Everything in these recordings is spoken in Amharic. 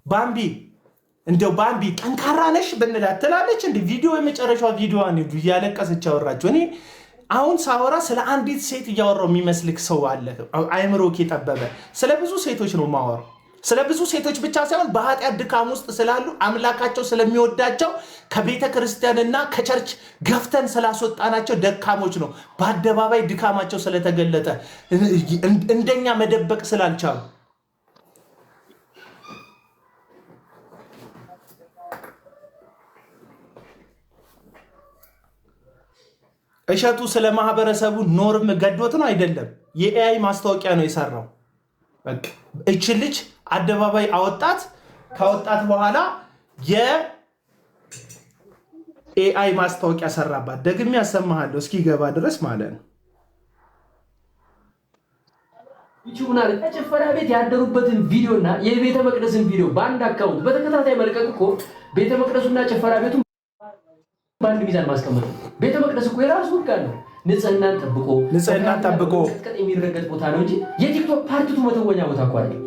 ባምቢ እንደው ባምቢ ጠንካራ ነሽ ብንላት ትላለች እንዴ? ቪዲዮ የመጨረሻው ቪዲዮዋን እያለቀሰች አወራችሁ። እኔ አሁን ሳወራ ስለ አንዲት ሴት እያወራው የሚመስልክ ሰው አለ። አይምሮክ የጠበበ ስለ ብዙ ሴቶች ነው ማወራው። ስለ ብዙ ሴቶች ብቻ ሳይሆን በኃጢአት ድካም ውስጥ ስላሉ አምላካቸው ስለሚወዳቸው ከቤተ ክርስቲያንና ከቸርች ገፍተን ስላስወጣናቸው ደካሞች ነው። በአደባባይ ድካማቸው ስለተገለጠ እንደኛ መደበቅ ስላልቻሉ እሸቱ ስለ ማህበረሰቡ ኖርም ገዶት ነው አይደለም። የኤአይ ማስታወቂያ ነው የሰራው። በቃ እቺ ልጅ አደባባይ አወጣት። ካወጣት በኋላ የኤአይ ማስታወቂያ ሰራባት። ደግሜ ያሰማሃለሁ እስኪገባ ድረስ ማለት ነው። ይቹና ለጭፈራ ቤት ያደሩበትን ቪዲዮና የቤተ መቅደስን ቪዲዮ በአንድ አካውንት በተከታታይ መልቀቅ እኮ ቤተ መቅደሱና ጭፈራ ቤቱ በአንድ ሚዛን ማስቀመጥ ነው። ቤተ መቅደስ እኮ የራሱ ህግ አለው። ንጽህናን ጠብቆ ቀጥ የሚረገጥ ቦታ ነው እንጂ የቲክቶክ ፓርቲቱ መተወኛ ቦታ እኮ አይደለም።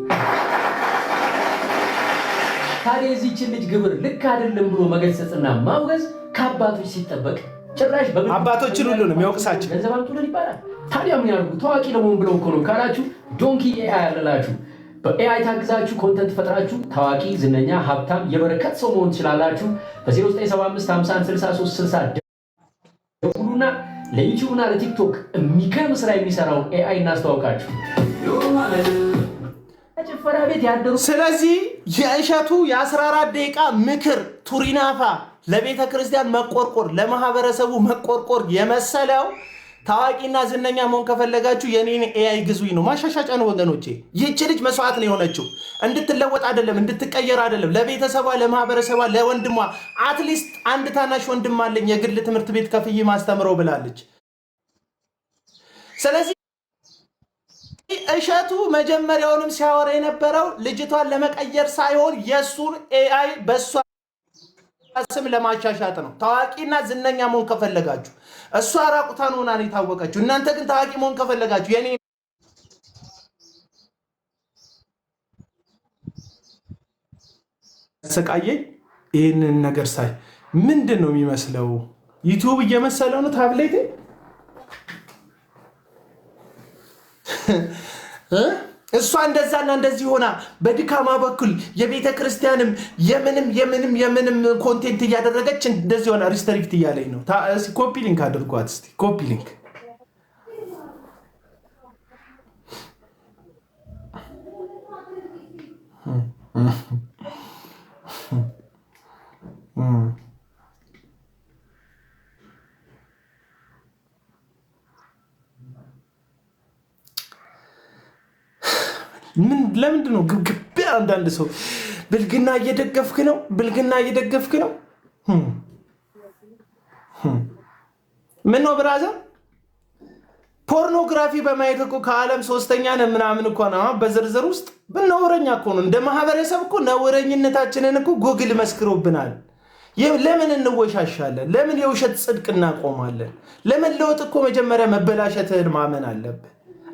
ታዲያ የዚህችን ልጅ ግብር ልክ አይደለም ብሎ መገሰጽና ማውገዝ ከአባቶች ሲጠበቅ ጭራሽ አባቶችን ሁሉ ነው የሚወቅሳቸው። ገንዘብ አምጡልን ይባላል። ታዲያ ምን ያርጉ? ታዋቂ ለመሆን ብለው እኮ ነው ካላችሁ ዶንኪ ኤአይ ያለላችሁ በኤአይ ታግዛችሁ ኮንተንት ፈጥራችሁ ታዋቂ፣ ዝነኛ፣ ሀብታም የበረከት ሰው መሆን ትችላላችሁ። በ0975516360 ደውሉና ለዩቲዩብና ለቲክቶክ የሚገርም ስራ የሚሰራውን ኤአይ እናስተዋውቃችሁ። ጭፈራ ቤት ያደሩ። ስለዚህ የእሸቱ የ14 ደቂቃ ምክር ቱሪናፋ ለቤተ ክርስቲያን መቆርቆር፣ ለማህበረሰቡ መቆርቆር የመሰለው ታዋቂና ዝነኛ መሆን ከፈለጋችሁ የኔን ኤአይ ግዙኝ ነው። ማሻሻጫ ነው ወገኖቼ። ይህች ልጅ መስዋዕት ነው የሆነችው። እንድትለወጥ አይደለም፣ እንድትቀየር አይደለም። ለቤተሰቧ፣ ለማህበረሰቧ፣ ለወንድሟ አትሊስት አንድ ታናሽ ወንድም አለኝ የግል ትምህርት ቤት ከፍዬ ማስተምረው ብላለች። ስለዚህ እሸቱ መጀመሪያውንም ሲያወራ የነበረው ልጅቷን ለመቀየር ሳይሆን የእሱን ኤአይ በእሷ ስም ለማሻሻጥ ነው። ታዋቂና ዝነኛ መሆን ከፈለጋችሁ እሷ ራቁታን ሆና ነው የታወቀችው። እናንተ ግን ታዋቂ መሆን ከፈለጋችሁ የኔ ሰቃየኝ። ይህንን ነገር ሳይ ምንድን ነው የሚመስለው? ዩቲዩብ እየመሰለው ነው ታብሌት እሷ እንደዛና እንደዚህ ሆና በድካማ በኩል የቤተ ክርስቲያንም የምንም ኮንቴንት እያደረገች እንደዚህ ሆና ሪስትሪክት እያለኝ ነው። ኮፒ ሊንክ አድርጓት እስቲ። ኮፒ ሊንክ ለምንድን ነው ግብግብ? አንዳንድ ሰው ብልግና እየደገፍክ ነው። ምን ነው ብራዘር? ፖርኖግራፊ በማየት እኮ ከዓለም ሶስተኛ ነን ምናምን እኮ ነው። በዝርዝር ውስጥ ነውረኛ እኮ ነው። እንደ ማህበረሰብ እኮ ነውረኝነታችንን እኮ ጎግል መስክሮብናል። ለምን እንወሻሻለን? ለምን የውሸት ጽድቅ እናቆማለን? ለምን ለውጥ እኮ መጀመሪያ መበላሸትህን ማመን አለብህ።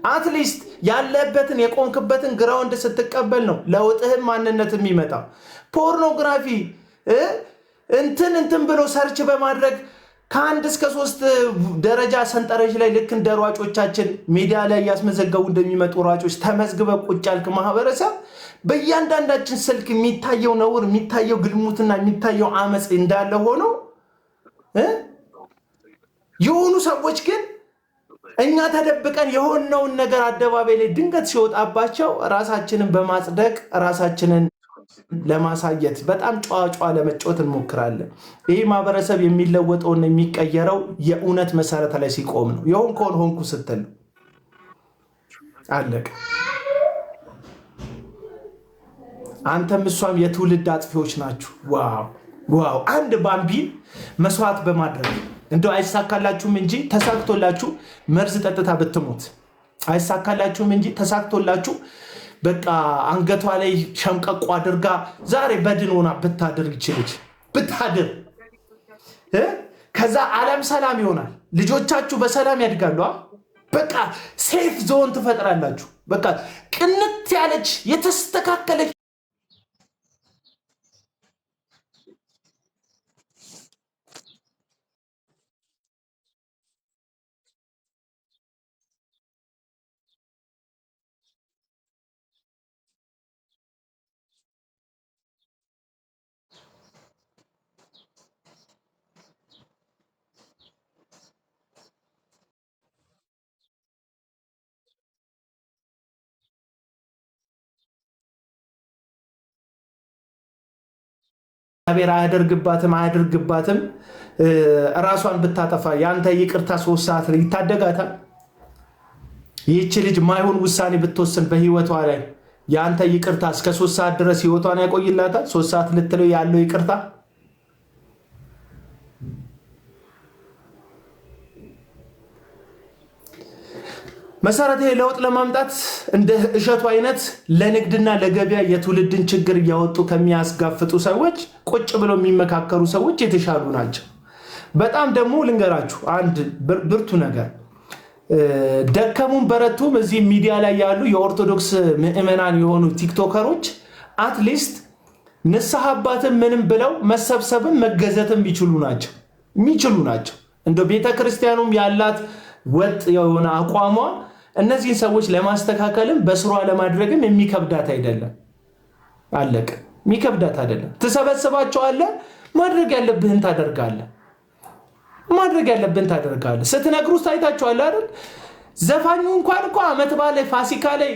አትሊስት ያለበትን የቆምክበትን ግራውንድ ስትቀበል ነው ለውጥህም ማንነት የሚመጣው። ፖርኖግራፊ እንትን ብሎ ሰርች በማድረግ ከ1 እስከ 3 ደረጃ ሰንጠረዥ ላይ ልክ እንደ ሯጮቻችን ሜዳ ላይ ያስመዘገቡ እንደሚመጡ ሯጮች ተመዝግበ ቁጭ ያልክ ማህበረሰብ በእያንዳንዳችን ስልክ የሚታየው ነውር፣ የሚታየው ግልሙትና፣ የሚታየው አመፅ እንዳለ ሆኖ የሆኑ ሰዎች ግን እኛ ተደብቀን የሆነውን ነገር አደባባይ ላይ ድንገት ሲወጣባቸው ራሳችንን በማጽደቅ ራሳችንን ለማሳየት በጣም ጨዋ ለመጫወት እንሞክራለን። ይህ ማህበረሰብ የሚለወጠውና የሚቀየረው የእውነት መሰረት ላይ ሲቆም ነው። የሆንከውን ሆንኩ ስትል አለቀ። አንተም እሷም የትውልድ አጥፊዎች ናችሁ። ዋው! አንድ ባምቢን መስዋዕት በማድረግ እንደው አይሳካላችሁም እንጂ ተሳክቶላችሁ መርዝ ጠጥታ ብትሞት አይሳካላችሁም እንጂ ተሳክቶላችሁ በቃ አንገቷ ላይ ሸምቀቆ አድርጋ ዛሬ በድን ሆና ብታድር ይችላል ብታድር ከዛ ዓለም ሰላም ይሆናል። ልጆቻችሁ በሰላም ያድጋሉ። በቃ ሴፍ ዞን ትፈጥራላችሁ። በቃ ቅንት ያለች የተስተካከለች እግዚአብሔር አያደርግባትም ራሷን ብታጠፋ ያንተ ይቅርታ 3 ሰዓት ላይ ይታደጋታል? ይህች ልጅ ማይሆን ውሳኔ ብትወስን በህይወቷ ላይ ያንተ ይቅርታ እስከ 3 ሰዓት ድረስ ህይወቷን ያቆይላታል? 3 ሰዓት ልትለው ያለው ይቅርታ መሰረታዊ ለውጥ ለማምጣት እንደ እሸቱ አይነት ለንግድና ለገበያ የትውልድን ችግር እያወጡ ከሚያስጋፍጡ ሰዎች ቁጭ ብለው የሚመካከሩ ሰዎች የተሻሉ ናቸው። በጣም ደግሞ ልንገራችሁ አንድ ብርቱ ነገር ደከሙን በረቱም እዚህ ሚዲያ ላይ ያሉ የኦርቶዶክስ ምዕመናን የሆኑ ቲክቶከሮች አትሊስት ንስሐ አባትም ምንም ብለው መሰብሰብም መገዘትም የሚችሉ ናቸው። እንደ ቤተክርስቲያኑም ያላት ወጥ የሆነ አቋሟ እነዚህን ሰዎች ለማስተካከልም በስሯ ለማድረግም የሚከብዳት አይደለም። አለቀ። የሚከብዳት አይደለም። ትሰበስባቸዋለህ፣ ማድረግ ያለብህን ታደርጋለህ። ስትነግሩት ታይታችኋል አይደል? ዘፋኙ እንኳን እኮ ዓመት በዓል ላይ ፋሲካ ላይ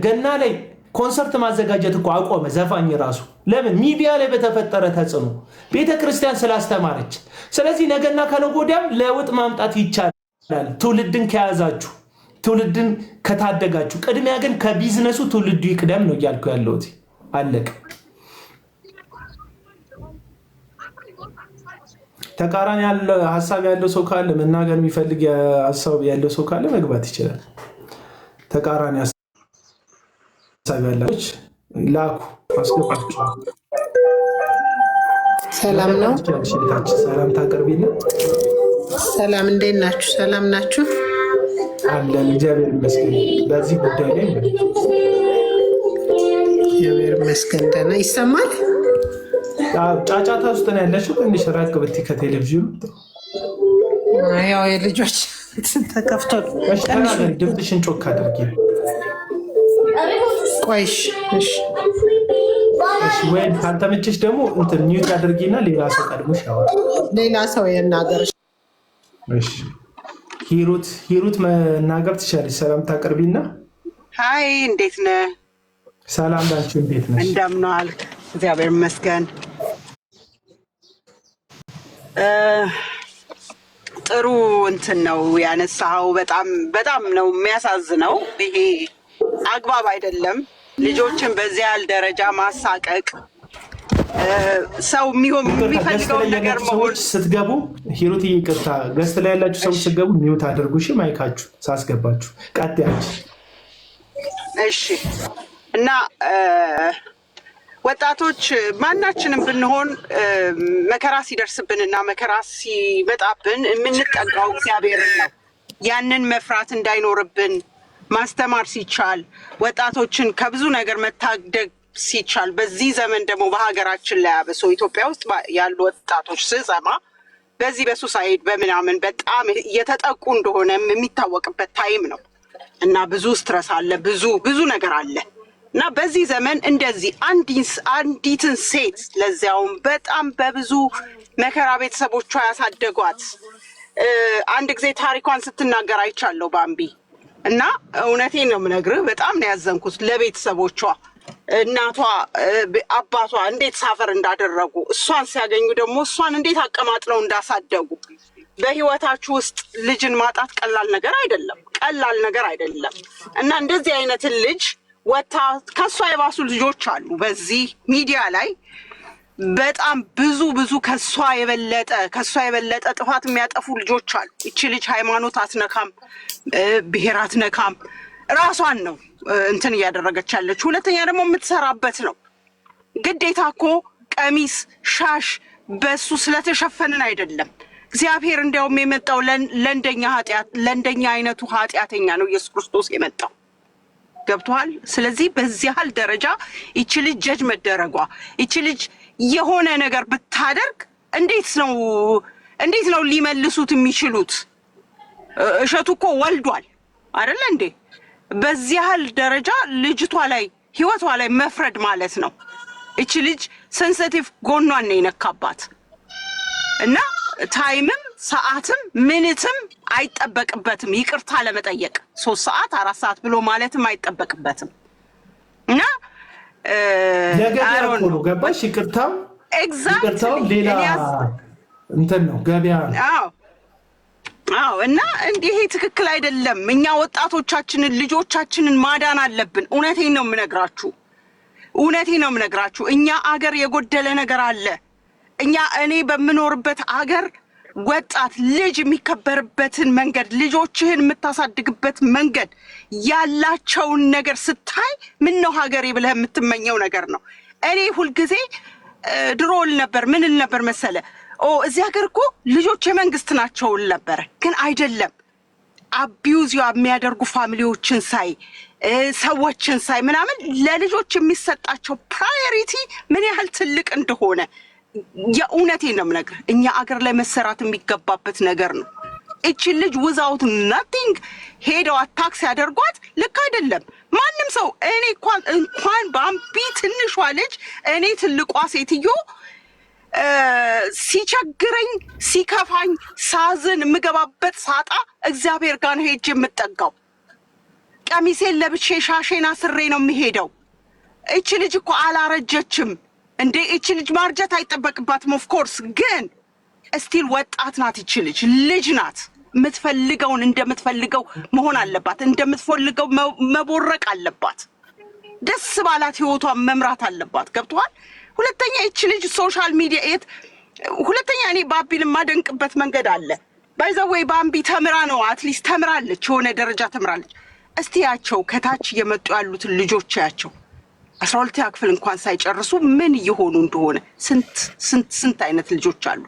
ገና ላይ ኮንሰርት ማዘጋጀት እኮ አቆመ። ዘፋኝ ራሱ ለምን? ሚዲያ ላይ በተፈጠረ ተጽዕኖ ቤተክርስቲያን ስላስተማረች። ስለዚህ ነገና ከነገ ወዲያም ለውጥ ማምጣት ይቻላል ትውልድን ከያዛችሁ፣ ትውልድን ከታደጋችሁ። ቅድሚያ ግን ከቢዝነሱ ትውልዱ ይቅደም ነው እያልኩ ያለሁት። አለቀ። ተቃራኒ ሀሳብ ያለው ሰው ካለ መናገር የሚፈልግ ሀሳብ ያለው ሰው ካለ መግባት ይችላል። ተቃራኒ ሀሳብ ያላችሁ ላኩ፣ አስገባችሁ። ሰላም ነው። ሰላም ታቀርቢልን። ሰላም፣ እንዴት ናችሁ? ሰላም ናችሁ? አለን፣ እግዚአብሔር ይመስገን። በዚህ ጉዳይ ላይ እግዚአብሔር ይመስገን ደህና ይሰማል። ጫጫታ ውስጥ ነው ያለሽው። ትንሽ ራቅ ብትይ ከቴሌቪዥኑ። ያው የልጆች ተከፍቶ ድምፅሽን ጮክ አድርጊ። ቆይሽ እሺ፣ ወይም ካልተመቸሽ ደግሞ እንትን ሚውት አድርጊና ሌላ ሰው ቀድሞሽ ያወራ። ሌላ ሰው የናገር። እሺ፣ ሂሩት መናገር ትችላለሽ። ሰላም ታቀርቢና። ሃይ፣ እንዴት ነህ? ሰላም ናችሁ? እንዴት ነሽ? እንደምን ዋልክ? እግዚአብሔር ይመስገን። ጥሩ እንትን ነው ያነሳኸው። በጣም ነው የሚያሳዝነው። ይሄ አግባብ አይደለም። ልጆችን በዚህ ያህል ደረጃ ማሳቀቅ፣ ሰው የሚፈልገውን ነገር መሆን። ስትገቡ ሂሩት ይቅርታ፣ ገስት ላይ ያላችሁ ሰዎች ስትገቡ ሚውት አድርጉ። እሺ፣ ማይካችሁ ሳስገባችሁ ቀጥ ያለች። እሺ። እና ወጣቶች ማናችንም ብንሆን መከራ ሲደርስብንና መከራ ሲመጣብን የምንጠጋው እግዚአብሔርን ነው። ያንን መፍራት እንዳይኖርብን ማስተማር ሲቻል፣ ወጣቶችን ከብዙ ነገር መታደግ ሲቻል፣ በዚህ ዘመን ደግሞ በሀገራችን ላይ አብሶ ኢትዮጵያ ውስጥ ያሉ ወጣቶች ስሰማ በዚህ በሱሳይድ በምናምን በጣም እየተጠቁ እንደሆነ የሚታወቅበት ታይም ነው እና ብዙ ስትረስ አለ፣ ብዙ ነገር አለ እና በዚህ ዘመን እንደዚህ አንዲትን ሴት ለዚያውም በጣም በብዙ መከራ ቤተሰቦቿ ያሳደጓት አንድ ጊዜ ታሪኳን ስትናገር አይቻለሁ ባምቢ። እና እውነቴን ነው የምነግርህ፣ በጣም ነው ያዘንኩት ለቤተሰቦቿ። እናቷ አባቷ እንዴት ሳፈር እንዳደረጉ፣ እሷን ሲያገኙ ደግሞ እሷን እንዴት አቀማጥለው እንዳሳደጉ። በህይወታችሁ ውስጥ ልጅን ማጣት ቀላል ነገር አይደለም እና እንደዚህ አይነትን ልጅ ወታ ከሷ የባሱ ልጆች አሉ በዚህ ሚዲያ ላይ በጣም ብዙ ከሷ የበለጠ ጥፋት የሚያጠፉ ልጆች አሉ። እቺ ልጅ ሃይማኖት አትነካም፣ ብሔር አትነካም፣ ራሷን ነው እንትን እያደረገች ያለች። ሁለተኛ ደግሞ የምትሰራበት ነው። ግዴታ እኮ ቀሚስ ሻሽ በሱ ስለተሸፈንን አይደለም። እግዚአብሔር እንዲያውም የመጣው ለእንደኛ አይነቱ ኃጢአተኛ ነው ኢየሱስ ክርስቶስ የመጣው። ገብቷል? ስለዚህ በዚህ ያህል ደረጃ ይቺ ልጅ ጀጅ መደረጓ፣ ይቺ ልጅ የሆነ ነገር ብታደርግ እንዴት ነው ሊመልሱት የሚችሉት? እሸቱ እኮ ወልዷል አይደለ እንዴ? በዚህ ያህል ደረጃ ልጅቷ ላይ ህይወቷ ላይ መፍረድ ማለት ነው። ይቺ ልጅ ሴንሲቲቭ ጎኗን ነው የነካባት እና ታይምም ሰዓትም ምንትም አይጠበቅበትም ይቅርታ ለመጠየቅ 3 ሰዓት 4 ሰዓት ብሎ ማለትም አይጠበቅበትም እና ገባሽ? ይቅርታው ኤግዛክትሊ ሌላ እንትን ነው ገበያ። አዎ እና እንዲህ ትክክል አይደለም። እኛ ወጣቶቻችንን ልጆቻችንን ማዳን አለብን። እውነቴን ነው የምነግራችሁ። እኛ አገር የጎደለ ነገር አለ። እኔ በምኖርበት አገር ወጣት ልጅ የሚከበርበትን መንገድ፣ ልጆችህን የምታሳድግበት መንገድ ያላቸውን ነገር ስታይ ምን ነው ሀገሬ ብለህ የምትመኘው ነገር ነው። እኔ ሁልጊዜ ድሮ ምን ል ነበር መሰለ፣ እዚህ ሀገር እኮ ልጆች የመንግስት ናቸው ል ነበረ። ግን አይደለም። አቢዩዝ የሚያደርጉ ፋሚሊዎችን ሳይ ሰዎችን ሳይ ምናምን ለልጆች የሚሰጣቸው ፕራዮሪቲ ምን ያህል ትልቅ እንደሆነ የእውነቴን ነው የምነግርህ። እኛ አገር ላይ መሰራት የሚገባበት ነገር ነው። እቺን ልጅ ውዛውት ናቲንግ ሄደው አታክ ሲያደርጓት ልክ አይደለም። ማንም ሰው እኔ እንኳን ባምቢ ትንሿ ልጅ እኔ ትልቋ ሴትዮ ሲቸግረኝ ሲከፋኝ ሳዝን የምገባበት ሳጣ እግዚአብሔር ጋር ነው ሄጄ የምጠጋው። ቀሚሴን ለብሼ ሻሼን አስሬ ነው የሚሄደው። እቺ ልጅ እኮ አላረጀችም እንዴ! እቺ ልጅ ማርጀት አይጠበቅባትም። ኦፍኮርስ ግን እስቲል ወጣት ናት። እቺ ልጅ ናት። የምትፈልገውን እንደምትፈልገው መሆን አለባት። እንደምትፈልገው መቦረቅ አለባት። ደስ ባላት ህይወቷን መምራት አለባት። ገብቷል? ሁለተኛ እቺ ልጅ ሶሻል ሚዲያ ሁለተኛ እኔ ባቢን የማደንቅበት መንገድ አለ። ባይዘወይ ባምቢ ተምራ ነው፣ አትሊስት ተምራለች፣ የሆነ ደረጃ ተምራለች። እስቲ ያቸው ከታች እየመጡ ያሉትን ልጆች ያቸው 12ኛ ክፍል እንኳን ሳይጨርሱ ምን እየሆኑ እንደሆነ ስንት አይነት ልጆች አሉ።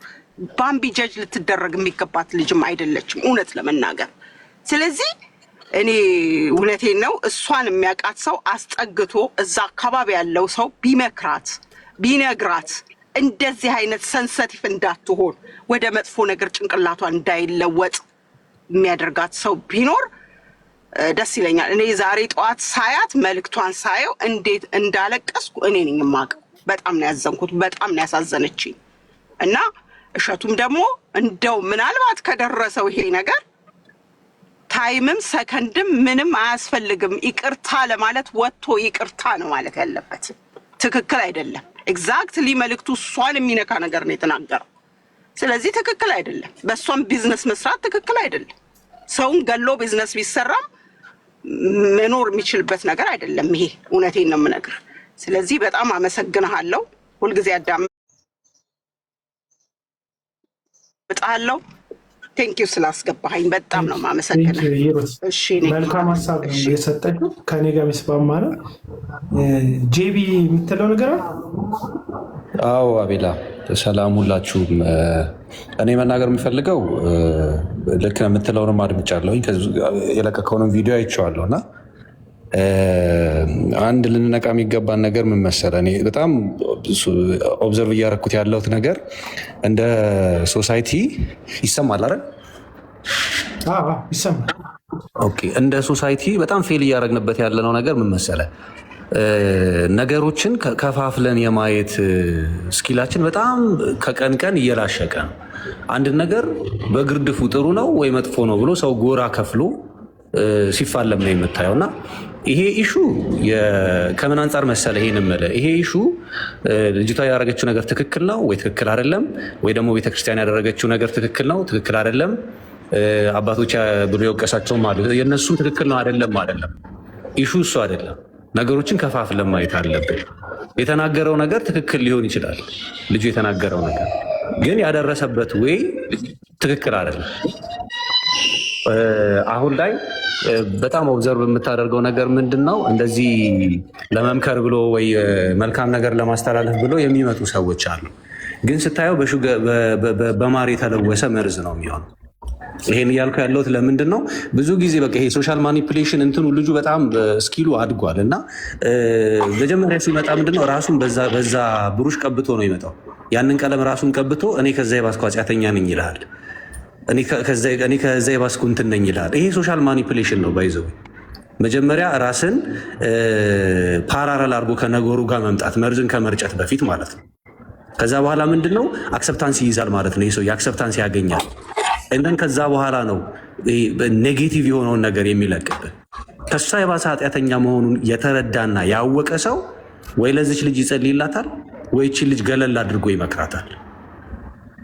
ባምቢ ጀጅ ልትደረግ የሚገባት ልጅም አይደለችም እውነት ለመናገር። ስለዚህ እኔ እውነቴን ነው እሷን የሚያውቃት ሰው አስጠግቶ እዛ አካባቢ ያለው ሰው ቢመክራት ቢነግራት እንደዚህ አይነት ሰንሰቲቭ እንዳትሆን ወደ መጥፎ ነገር ጭንቅላቷን እንዳይለወጥ የሚያደርጋት ሰው ቢኖር ደስ ይለኛል። እኔ ዛሬ ጠዋት ሳያት መልክቷን ሳየው እንዴት እንዳለቀስኩ እኔ ነኝ የማውቀው። በጣም ነው ያዘንኩት፣ በጣም ነው ያሳዘነችኝ። እና እሸቱም ደግሞ እንደው ምናልባት ከደረሰው ይሄ ነገር ታይምም ሰከንድም ምንም አያስፈልግም፣ ይቅርታ ለማለት ወጥቶ ይቅርታ ነው ማለት ያለበት። ትክክል አይደለም። ኤግዛክትሊ መልክቱ እሷን የሚነካ ነገር ነው የተናገረው። ስለዚህ ትክክል አይደለም። በእሷም ቢዝነስ መስራት ትክክል አይደለም። ሰውን ገሎ ቢዝነስ ቢሰራም መኖር የሚችልበት ነገር አይደለም ይሄ። እውነቴን ነው የምነግርህ። ስለዚህ በጣም አመሰግንሃለሁ። ሁልጊዜ አዳምጥሃለሁ። ቴንክ ዩ ስላስገባኸኝ በጣም ነው የማመሰግነው። እሺ መልካም ሀሳብ የሰጠችው ከኔ ጋር የሚስማማ ነው። ጄቢ የምትለው ነገር አለ? አዎ አቤላ፣ ሰላም ሁላችሁም። እኔ መናገር የምፈልገው ልክ የምትለውንም አድምጫለሁኝ፣ የለቀቀውንም ቪዲዮ አይቼዋለሁ እና አንድ ልንነቃ የሚገባን ነገር ምን መሰለህ፣ እኔ በጣም ኦብዘርቭ እያደረኩት ያለሁት ነገር እንደ ሶሳይቲ ይሰማል አይደል? ይሰማል። ኦኬ፣ እንደ ሶሳይቲ በጣም ፌል እያደረግንበት ያለነው ነገር ምን መሰለህ፣ ነገሮችን ከፋፍለን የማየት ስኪላችን በጣም ከቀን ቀን እየላሸቀ ነው። አንድ ነገር በግርድፉ ጥሩ ነው ወይ መጥፎ ነው ብሎ ሰው ጎራ ከፍሎ ሲፋለም ነው የምታየው። እና ይሄ ኢሹ ከምን አንጻር መሰለ ይሄን እምልህ፣ ይሄ ኢሹ ልጅቷ ያደረገችው ነገር ትክክል ነው ወይ ትክክል አይደለም፣ ወይ ደግሞ ቤተክርስቲያን ያደረገችው ነገር ትክክል ነው ትክክል አይደለም፣ አባቶች ብሎ የወቀሳቸውም አሉ፣ የእነሱም ትክክል ነው አይደለም። ኢሹ እሱ አይደለም። ነገሮችን ከፋፍለን ማየት አለብን። የተናገረው ነገር ትክክል ሊሆን ይችላል፣ ልጁ የተናገረው ነገር ግን ያደረሰበት ወይ ትክክል አይደለም። አሁን ላይ በጣም ኦብዘርቭ የምታደርገው ነገር ምንድን ነው? እንደዚህ ለመምከር ብሎ ወይ መልካም ነገር ለማስተላለፍ ብሎ የሚመጡ ሰዎች አሉ። ግን ስታየው በማር የተለወሰ መርዝ ነው የሚሆነው። ይሄን እያልኩ ያለሁት ለምንድን ነው? ብዙ ጊዜ በቃ ይሄ ሶሻል ማኒፕሌሽን እንትኑ ልጁ በጣም ስኪሉ አድጓል እና መጀመሪያ ሲመጣ ምንድነው ራሱን በዛ ብሩሽ ቀብቶ ነው ይመጣው። ያንን ቀለም ራሱን ቀብቶ እኔ ከዛ የባስኩ ኃጢአተኛ ነኝ ይልሃል። እኔ ከዛ የባስኩ እንትን ነኝ ይልሃል። ይሄ ሶሻል ማኒፕሌሽን ነው። ባይዘው መጀመሪያ ራስን ፓራረል አድርጎ ከነገሩ ጋር መምጣት መርዝን ከመርጨት በፊት ማለት ነው። ከዛ በኋላ ምንድነው አክሰፕታንስ ይይዛል ማለት ነው። ይህ ሰው የአክሰፕታንስ ያገኛል። እንደን ከዛ በኋላ ነው ኔጌቲቭ የሆነውን ነገር የሚለቅብን። ከሷ የባሰ ኃጢአተኛ መሆኑን የተረዳና ያወቀ ሰው ወይ ለዚች ልጅ ይጸልይላታል ወይ ይህችን ልጅ ገለል አድርጎ ይመክራታል።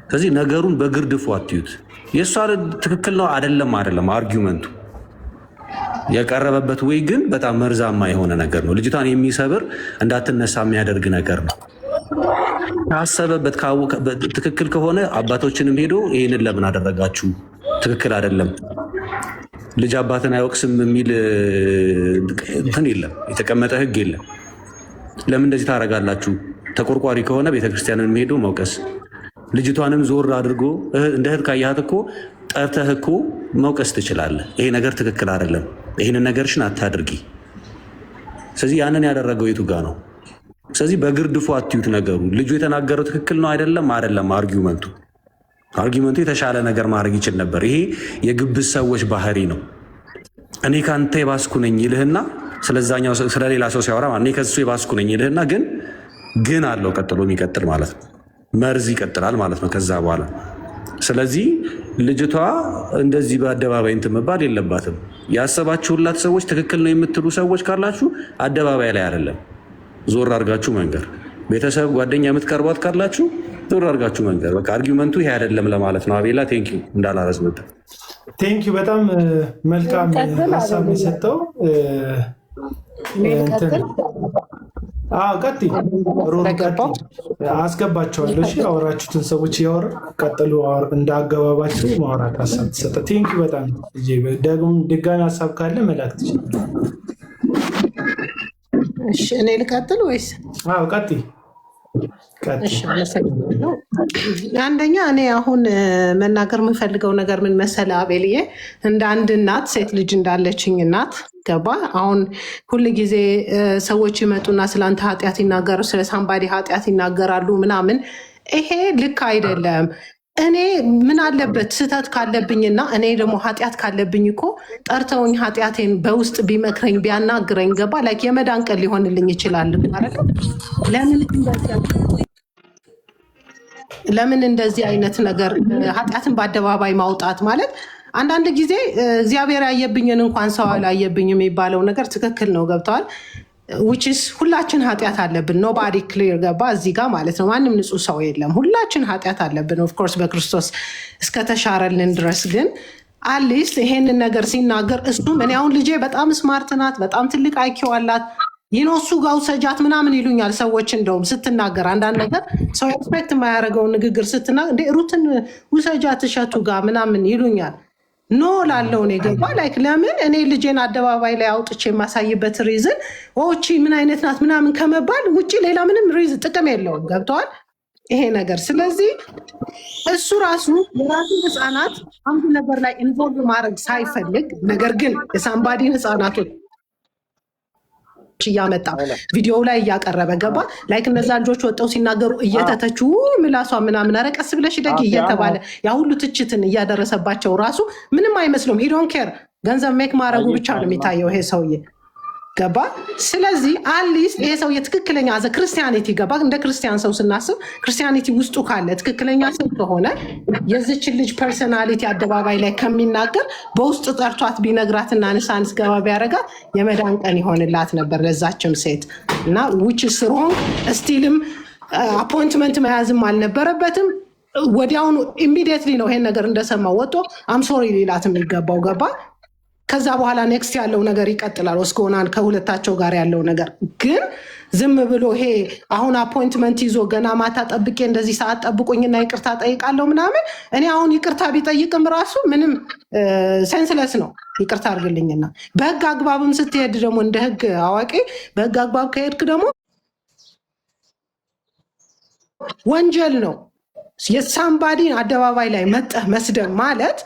ስለዚህ ነገሩን በግርድፉ አትዩት። የእሷ ትክክል ነው አይደለም አርጊውመንቱ የቀረበበት ወይ ግን በጣም መርዛማ የሆነ ነገር ነው። ልጅቷን የሚሰብር እንዳትነሳ የሚያደርግ ነገር ነው። ካሰበበት ትክክል ከሆነ አባቶችንም ሄዶ ይህንን ለምን አደረጋችሁ? ትክክል አይደለም፣ ልጅ አባትን አይወቅስም የሚል እንትን የለም፣ የተቀመጠ ህግ የለም። ለምን እንደዚህ ታደርጋላችሁ? ተቆርቋሪ ከሆነ ቤተክርስቲያንን ሄዶ መውቀስ፣ ልጅቷንም ዞር አድርጎ እንደ እህት ካያት እኮ ጠርተህ እኮ መውቀስ ትችላለህ። ይሄ ነገር ትክክል አይደለም፣ ይህንን ነገርሽን አታድርጊ። ስለዚህ ያንን ያደረገው የቱ ጋ ነው? ስለዚህ በግርድፉ አትዩት ነገሩ። ልጁ የተናገረው ትክክል ነው አይደለም አርጊመንቱ የተሻለ ነገር ማድረግ ይችል ነበር። ይሄ የግብዝ ሰዎች ባህሪ ነው። እኔ ከአንተ የባስኩ ነኝ ይልህና ስለዛኛው ስለሌላ ሰው ሲያወራ እኔ ከሱ የባስኩ ነኝ ይልህና ግን አለው ቀጥሎ የሚቀጥል ማለት ነው። መርዝ ይቀጥላል ማለት ነው ከዛ በኋላ። ስለዚህ ልጅቷ እንደዚህ በአደባባይ እንትን መባል የለባትም። ያሰባችሁላት ሰዎች ትክክል ነው የምትሉ ሰዎች ካላችሁ አደባባይ ላይ አይደለም ዞር አድርጋችሁ መንገር። ቤተሰብ ጓደኛ የምትቀርቧት ካላችሁ ዞር አድርጋችሁ መንገር። በቃ አርጊመንቱ ይሄ አይደለም ለማለት ነው። አቤላ ቴንኪው እንዳላረዝምት። ቴንኪው በጣም መልካም ሀሳብ የሰጠው ቀጥይ አስገባቸዋለሁ። እሺ አወራችሁትን ሰዎች እያወራ ቀጥሉ። እንደ አገባባቸው ማውራት ሀሳብ ተሰጠ። ቴንኪው በጣም ደግሞ ድጋሚ ሀሳብ ካለ መላክ ትችላለህ። እሺ እኔ ልቀጥል ወይስ? ቀጥይ። አንደኛ እኔ አሁን መናገር የምፈልገው ነገር ምን መሰለህ አቤልዬ፣ እንደ አንድ እናት ሴት ልጅ እንዳለችኝ እናት ገባ። አሁን ሁል ጊዜ ሰዎች ይመጡና ስለአንተ ኃጢአት ይናገሩ፣ ስለ ሳምባዲ ኃጢአት ይናገራሉ ምናምን። ይሄ ልክ አይደለም። እኔ ምን አለበት ስህተት ካለብኝና እኔ ደግሞ ኃጢአት ካለብኝ እኮ ጠርተውኝ ኃጢአቴን በውስጥ ቢመክረኝ ቢያናግረኝ ገባ ላይ የመዳን ቀን ሊሆንልኝ ይችላል ማለት ነው። ለምን እንደዚህ አይነት ነገር ኃጢአትን በአደባባይ ማውጣት ማለት አንዳንድ ጊዜ እግዚአብሔር ያየብኝን እንኳን ሰው አላየብኝ የሚባለው ነገር ትክክል ነው። ገብተዋል ውችስ ሁላችን ኃጢአት አለብን። ኖባዲ ክሊር ገባ እዚህ ጋር ማለት ነው። ማንም ንጹህ ሰው የለም። ሁላችን ኃጢአት አለብን ኦፍኮርስ በክርስቶስ እስከተሻረልን ድረስ። ግን አትሊስት ይሄንን ነገር ሲናገር እሱም እኔ አሁን ልጄ በጣም ስማርት ናት፣ በጣም ትልቅ አይኪው አላት እሱ ጋር ውሰጃት ምናምን ይሉኛል ሰዎች። እንደውም ስትናገር አንዳንድ ነገር ሰው ኤክስፔክት የማያደርገውን ንግግር ስትናገር ሩትን ውሰጃት እሸቱ ጋር ምናምን ይሉኛል። ኖ ላለው ነው የገባ ላይክ ለምን እኔ ልጄን አደባባይ ላይ አውጥቼ የማሳይበት ሪዝን ኦቺ ምን አይነት ናት ምናምን ከመባል ውጭ ሌላ ምንም ሪዝን ጥቅም የለውም። ገብተዋል ይሄ ነገር። ስለዚህ እሱ ራሱ የራሱ ህፃናት አንዱ ነገር ላይ ኢንቮልቭ ማድረግ ሳይፈልግ ነገር ግን የሳምባዲን ህፃናቶች እያመጣ ቪዲዮ ላይ እያቀረበ ገባ ላይክ እነዛ ልጆች ወጣው ሲናገሩ እየተተቹ ምላሷ ምናምን አረቀስ ብለሽ ደግ እየተባለ ያ ሁሉ ትችትን እያደረሰባቸው ራሱ ምንም አይመስሉም። ሂዶን ኬር ገንዘብ ሜክ ማድረጉ ብቻ ነው የሚታየው ይሄ ሰውዬ ገባ። ስለዚህ አትሊስት ይሄ ሰውዬ ትክክለኛ አዘ ክርስቲያኒቲ ገባ እንደ ክርስቲያን ሰው ስናስብ ክርስቲያኒቲ ውስጡ ካለ ትክክለኛ ሰው ከሆነ የዚችን ልጅ ፐርሰናሊቲ አደባባይ ላይ ከሚናገር በውስጥ ጠርቷት ቢነግራትና ንሳንስ ገባ ቢያደርጋት የመዳን ቀን ይሆንላት ነበር ለዛችም ሴት እና ዊች ስሮንግ ስቲልም አፖይንትመንት መያዝም አልነበረበትም። ወዲያውኑ ኢሚዲየትሊ ነው ይሄን ነገር እንደሰማው ወጦ አምሶሪ ሊላት የሚገባው ገባ። ከዛ በኋላ ኔክስት ያለው ነገር ይቀጥላል። ወስኮናን ከሁለታቸው ጋር ያለው ነገር ግን ዝም ብሎ ይሄ አሁን አፖይንትመንት ይዞ ገና ማታ ጠብቄ እንደዚህ ሰዓት ጠብቁኝና ይቅርታ ጠይቃለሁ ምናምን። እኔ አሁን ይቅርታ ቢጠይቅም ራሱ ምንም ሴንስለስ ነው። ይቅርታ አድርግልኝና በህግ አግባብም ስትሄድ ደግሞ እንደ ህግ አዋቂ በህግ አግባብ ከሄድክ ደግሞ ወንጀል ነው። የሳምባዲን አደባባይ ላይ መጠህ መስደብ ማለት